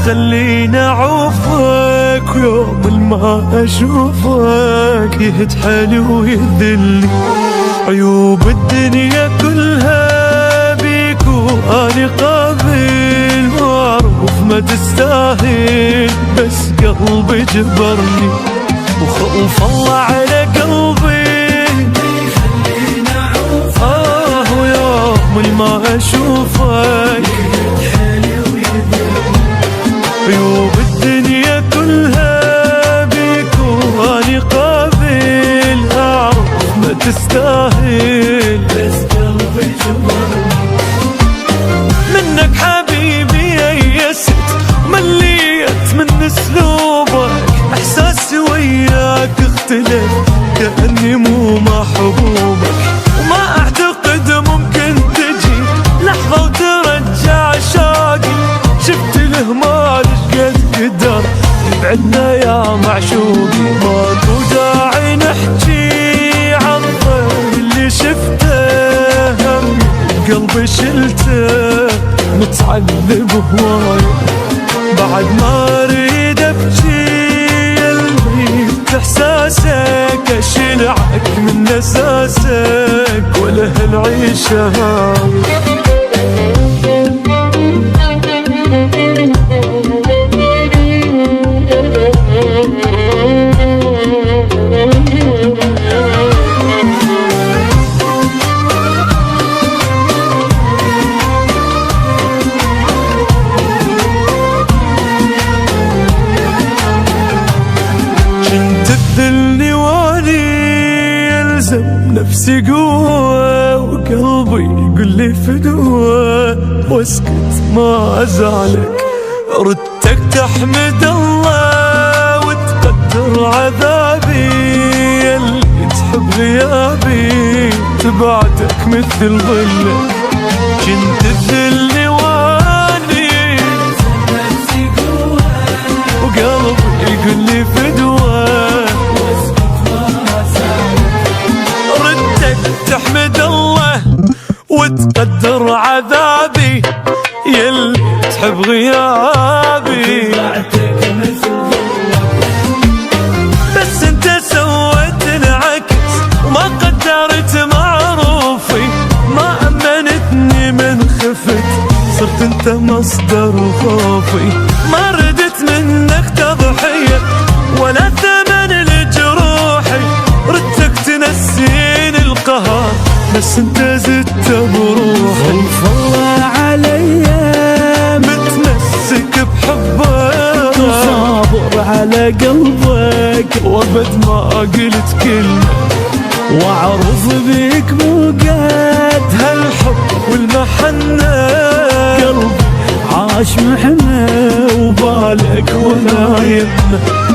خليني اعوفك، ويوم ما اشوفك يهد حالي ويذلني. عيوب الدنيا كلها بيك واني قابل، معروف ما تستاهل بس قلبي جبرني، وخوف الله على قلبي خليني اعوفك. ويوم ما اشوفك عيوب الدنيا كلها بيك واني قابل، اعرف ما تستاهل بس قلبي جبرني. منك حبيبي ييست مليت من اسلوبك، احساسي وياك اختلف كأني مو محبوبك، وما اعتقد ممكن تجي لحظة وترجع شوقي. شفت الهمال شقد قدر يبعدنا يا معشوقي، ماكو داعي نحكي عن الضيق اللي شفته، هم قلبي شلته متعذب هواي، بعد ما اريد ابكي يلميت احساسك، اشلعك من اساسك ولا هالعيشه هاي. تذلني واني يلزم نفسي قوة، وقلبي يقول لي فدوة، واسكت ما ازعلك. ردتك تحمد الله وتقدر عذابي، اللي تحب غيابي تبعتك مثل ظلك. كنت تذلني واني يلزم نفسي قوة، وقلبي يقول لي فدوة، تحمد الله وتقدر عذابي، يلي تحب غيابي بس انت سويت العكس وما قدرت معروفي، ما امنتني من خفت صرت انت مصدر خوفي، ما ردت منك تضحية ولا ثمن لجروحي، ردتك تنسيني القهر بس انت زدت بروحي. خوف الله عليا متمسك بحبك، وصابر على قلبك وابد ما قلت كلمة، واعرف بيك موقات هالحب والمحنة، قلبي عاش محنة وبالك ولا يمه.